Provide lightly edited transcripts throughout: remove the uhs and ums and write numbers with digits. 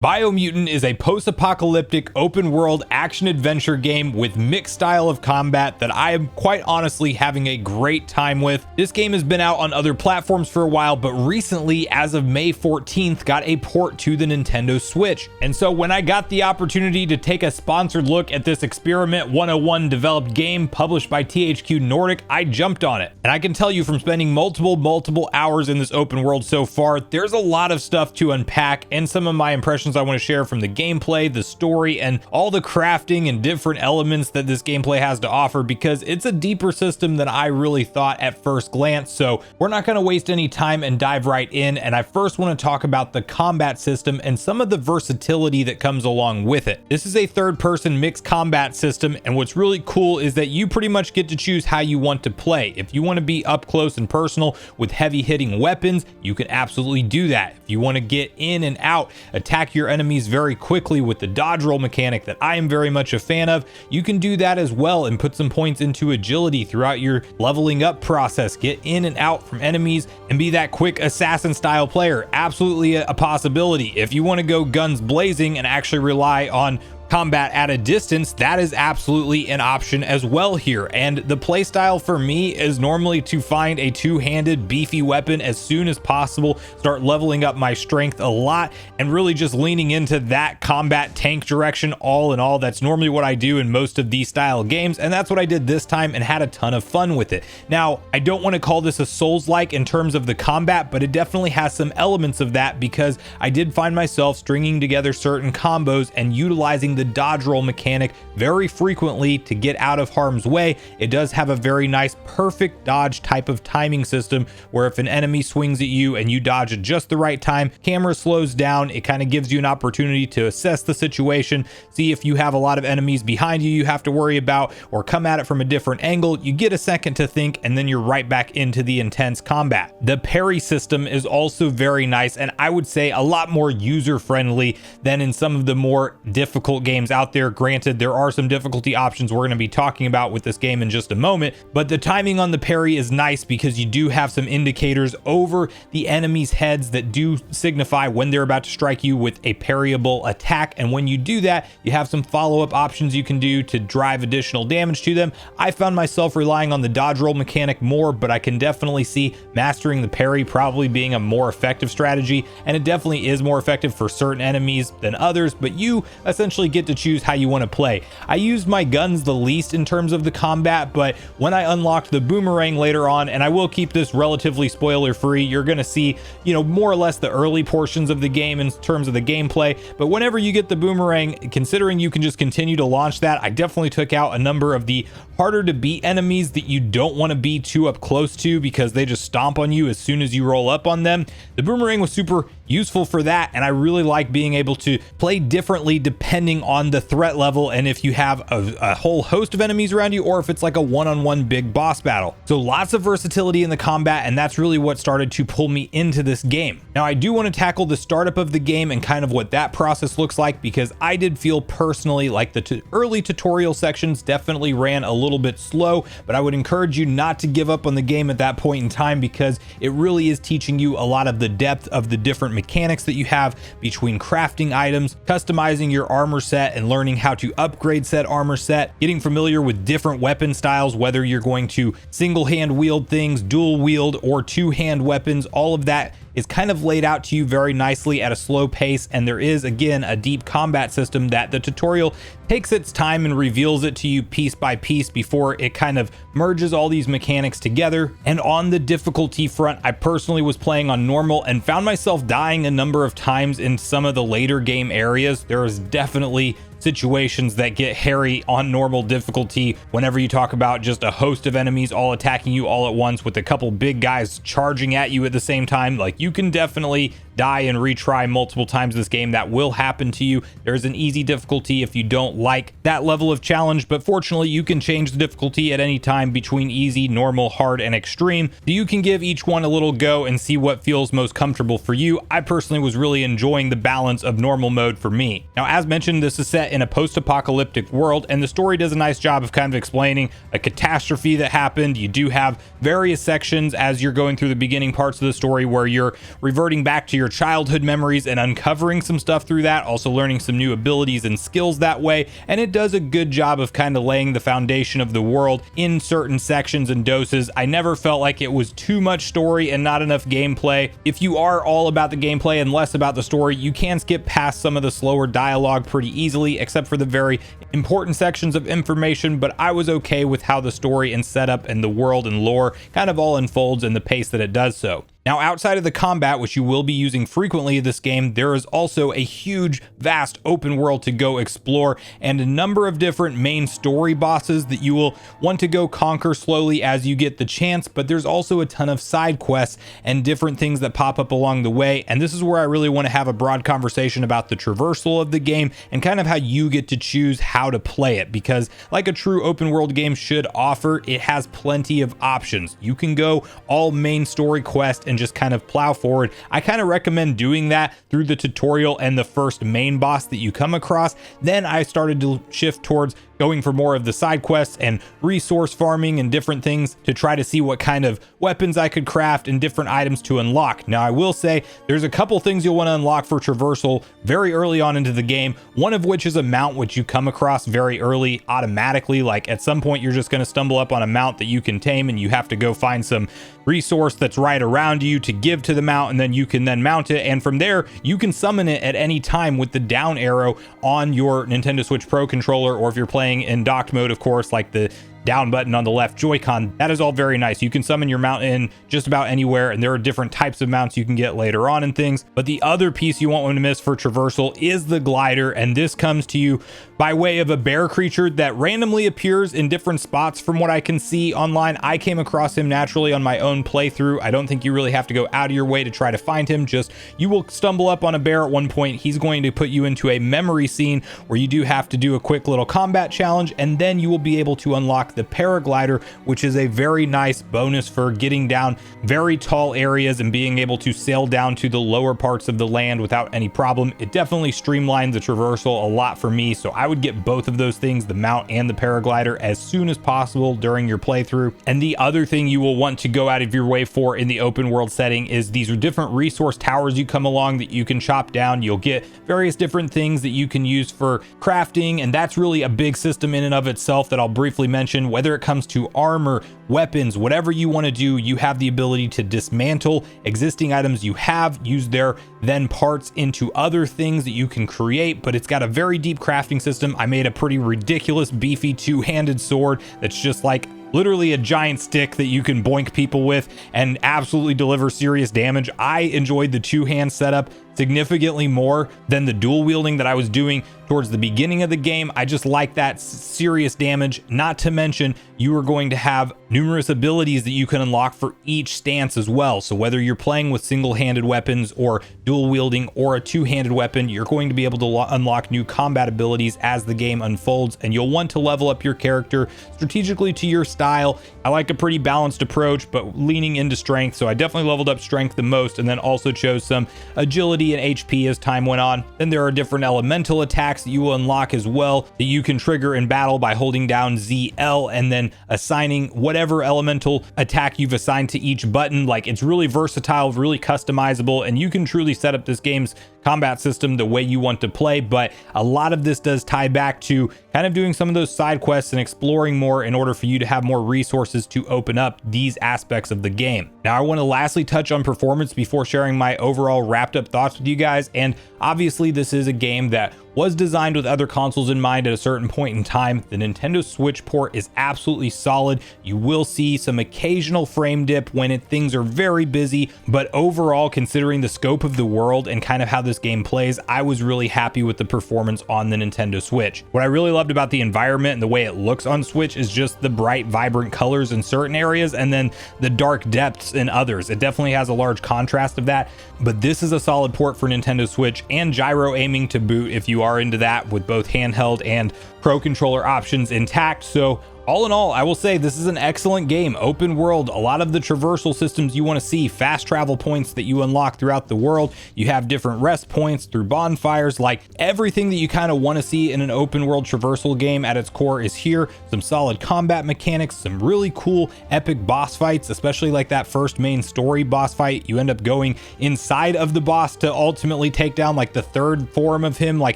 Biomutant is a post-apocalyptic open-world action-adventure game with mixed style of combat that I am quite honestly having a great time with. This game has been out on other platforms for a while, but recently, as of May 14th, got a port to the Nintendo Switch. And so when I got the opportunity to take a sponsored look at this Experiment 101 developed game published by THQ Nordic, I jumped on it. And I can tell you from spending multiple hours in this open world so far, there's a lot of stuff to unpack, and some of my impressions I want to share from the gameplay, the story, and all the crafting and different elements that this gameplay has to offer, because it's a deeper system than I really thought at first glance. So we're not going to waste any time and dive right in. And I first want to talk about the combat system and some of the versatility that comes along with it. This is a third-person mixed combat system, and what's really cool is that you pretty much get to choose how you want to play. If you want to be up close and personal with heavy-hitting weapons, you can absolutely do that. If you want to get in and out, attack your enemies very quickly with the dodge roll mechanic that I am very much a fan of, you can do that as well and put some points into agility throughout your leveling up process. Get in and out from enemies and be that quick assassin style player. Absolutely a possibility. If you want to go guns blazing and actually rely on combat at a distance, that is absolutely an option as well here. And the playstyle for me is normally to find a two-handed beefy weapon as soon as possible, start leveling up my strength a lot, and really just leaning into that combat tank direction. All in all, that's normally what I do in most of these style games, and that's what I did this time and had a ton of fun with it. Now, I don't want to call this a Souls-like in terms of the combat, but it definitely has some elements of that, because I did find myself stringing together certain combos and utilizing the dodge roll mechanic very frequently to get out of harm's way. It does have a very nice perfect dodge type of timing system, where if an enemy swings at you and you dodge at just the right time, camera slows down. It kind of gives you an opportunity to assess the situation, see if you have a lot of enemies behind you have to worry about, or come at it from a different angle. You get a second to think, and then you're right back into the intense combat. The parry system is also very nice, and I would say a lot more user friendly than in some of the more difficult games out there. Granted, there are some difficulty options we're going to be talking about with this game in just a moment, but the timing on the parry is nice because you do have some indicators over the enemy's heads that do signify when they're about to strike you with a parryable attack. And when you do that, you have some follow-up options you can do to drive additional damage to them. I found myself relying on the dodge roll mechanic more, but I can definitely see mastering the parry probably being a more effective strategy, and it definitely is more effective for certain enemies than others, but you essentially get to choose how you want to play. I used my guns the least in terms of the combat, but when I unlocked the boomerang later on, and I will keep this relatively spoiler free, you're going to see, more or less the early portions of the game in terms of the gameplay. But whenever you get the boomerang, considering you can just continue to launch that, I definitely took out a number of the harder to beat enemies that you don't want to be too up close to, because they just stomp on you as soon as you roll up on them. The boomerang was super useful for that, and I really like being able to play differently depending on the threat level, and if you have a whole host of enemies around you, or if it's like a one-on-one big boss battle. So lots of versatility in the combat, and that's really what started to pull me into this game. Now, I do want to tackle the startup of the game and kind of what that process looks like, because I did feel personally like the early tutorial sections definitely ran a little bit slow, but I would encourage you not to give up on the game at that point in time, because it really is teaching you a lot of the depth of the different mechanics that you have between crafting items, customizing your armor set, and learning how to upgrade said armor set, getting familiar with different weapon styles, whether you're going to single hand wield things, dual wield, or two-hand weapons. All of that is kind of laid out to you very nicely at a slow pace, and there is, again, a deep combat system that the tutorial takes its time and reveals it to you piece by piece before it kind of merges all these mechanics together. And on the difficulty front, I personally was playing on normal and found myself dying a number of times in some of the later game areas. There is definitely situations that get hairy on normal difficulty whenever you talk about just a host of enemies all attacking you all at once with a couple big guys charging at you at the same time. Like, you can definitely die and retry multiple times this game. That will happen to you. There's an easy difficulty if you don't like that level of challenge, but fortunately you can change the difficulty at any time between easy, normal, hard, and extreme. So you can give each one a little go and see what feels most comfortable for you. I personally was really enjoying the balance of normal mode for me. Now, as mentioned, this is set in a post-apocalyptic world, and the story does a nice job of kind of explaining a catastrophe that happened. You do have various sections as you're going through the beginning parts of the story where you're reverting back to your your childhood memories and uncovering some stuff through that, also learning some new abilities and skills that way. And it does a good job of kind of laying the foundation of the world in certain sections and doses. I never felt like it was too much story and not enough gameplay. If you are all about the gameplay and less about the story, you can skip past some of the slower dialogue pretty easily, except for the very important sections of information. But I was okay with how the story and setup and the world and lore kind of all unfolds and the pace that it does so. Now, outside of the combat, which you will be using frequently in this game, there is also a huge, vast open world to go explore and a number of different main story bosses that you will want to go conquer slowly as you get the chance, but there's also a ton of side quests and different things that pop up along the way. And this is where I really want to have a broad conversation about the traversal of the game and kind of how you get to choose how to play it, because like a true open world game should offer, it has plenty of options. You can go all main story quest and just kind of plow forward. I kind of recommend doing that through the tutorial and the first main boss that you come across. Then I started to shift towards going for more of the side quests and resource farming and different things to try to see what kind of weapons I could craft and different items to unlock. Now, I will say there's a couple things you'll want to unlock for traversal very early on into the game, one of which is a mount which you come across very early automatically. Like at some point you're just going to stumble up on a mount that you can tame and you have to go find some resource that's right around you to give to the mount, and then you can then mount it, and from there you can summon it at any time with the down arrow on your Nintendo Switch Pro controller, or if you're playing in docked mode, of course, like the down button on the left Joy-Con. That is all very nice. You can summon your mount in just about anywhere, and there are different types of mounts you can get later on and things. But the other piece you won't want to miss for traversal is the glider, and this comes to you by way of a bear creature that randomly appears in different spots from what I can see online. I came across him naturally on my own playthrough. I don't think you really have to go out of your way to try to find him. Just you will stumble up on a bear at one point. He's going to put you into a memory scene where you do have to do a quick little combat challenge, and then you will be able to unlock the paraglider, which is a very nice bonus for getting down very tall areas and being able to sail down to the lower parts of the land without any problem. It definitely streamlined the traversal a lot for me, so I would get both of those things, the mount and the paraglider, as soon as possible during your playthrough. And the other thing you will want to go out of your way for in the open world setting is these are different resource towers you come along that you can chop down. You'll get various different things that you can use for crafting, and that's really a big system in and of itself that I'll briefly mention. Whether it comes to armor, weapons, whatever you want to do, you have the ability to dismantle existing items you have, use their then parts into other things that you can create, but it's got a very deep crafting system. I made a pretty ridiculous beefy two-handed sword that's just like literally a giant stick that you can boink people with and absolutely deliver serious damage. I enjoyed the two-hand setup significantly more than the dual wielding that I was doing towards the beginning of the game. I just like that serious damage. Not to mention, you are going to have numerous abilities that you can unlock for each stance as well. So whether you're playing with single-handed weapons or dual wielding or a two-handed weapon, you're going to be able to unlock new combat abilities as the game unfolds, and you'll want to level up your character strategically to your style. I like a pretty balanced approach, but leaning into strength. So I definitely leveled up strength the most, and then also chose some agility and HP as time went on. Then there are different elemental attacks that you will unlock as well that you can trigger in battle by holding down ZL and then assigning whatever elemental attack you've assigned to each button. Like, it's really versatile, really customizable, and you can truly set up this game's combat system the way you want to play. But a lot of this does tie back to kind of doing some of those side quests and exploring more in order for you to have more resources to open up these aspects of the game. Now, I want to lastly touch on performance before sharing my overall wrapped up thoughts with you guys. And obviously this is a game that was designed with other consoles in mind at a certain point in time. The Nintendo Switch port is absolutely solid. You will see some occasional frame dip when things are very busy, but overall, considering the scope of the world and kind of how this game plays, I was really happy with the performance on the Nintendo Switch. What I really loved about the environment and the way it looks on Switch is just the bright, vibrant colors in certain areas and then the dark depths in others. It definitely has a large contrast of that, but this is a solid port for Nintendo Switch, and gyro aiming to boot if you are into that, with both handheld and Pro controller options intact. So All in all, I will say this is an excellent game. Open world, a lot of the traversal systems you want to see, fast travel points that you unlock throughout the world. You have different rest points through bonfires, like everything that you kind of want to see in an open world traversal game at its core is here. Some solid combat mechanics, some really cool epic boss fights, especially like that first main story boss fight. You end up going inside of the boss to ultimately take down like the third form of him. Like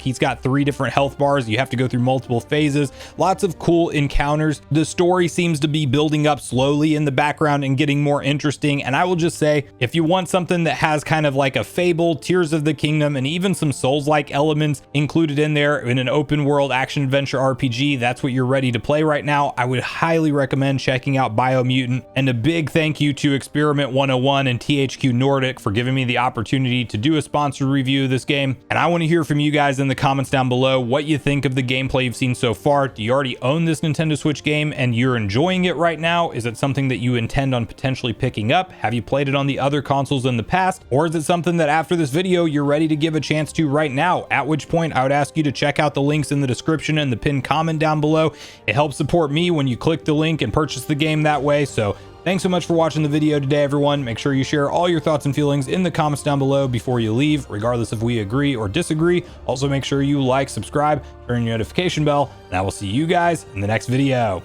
he's got 3 different health bars. You have to go through multiple phases. Lots of cool encounters. The story seems to be building up slowly in the background and getting more interesting. And I will just say, if you want something that has kind of like a Fable, Tears of the Kingdom, and even some Souls-like elements included in there in an open world action adventure RPG, that's what you're ready to play right now, I would highly recommend checking out Biomutant. And a big thank you to Experiment 101 and THQ Nordic for giving me the opportunity to do a sponsored review of this game. And I want to hear from you guys in the comments down below what you think of the gameplay you've seen so far. Do you already own this Nintendo Switch game and you're enjoying it right now? Is it something that you intend on potentially picking up? Have you played it on the other consoles in the past? Or is it something that after this video you're ready to give a chance to right now? At which point I would ask you to check out the links in the description and the pinned comment down below. It helps support me when you click the link and purchase the game that way. So thanks so much for watching the video today, everyone. Make sure you share all your thoughts and feelings in the comments down below before you leave, regardless if we agree or disagree. Also, make sure you like, subscribe, turn your notification bell, and I will see you guys in the next video.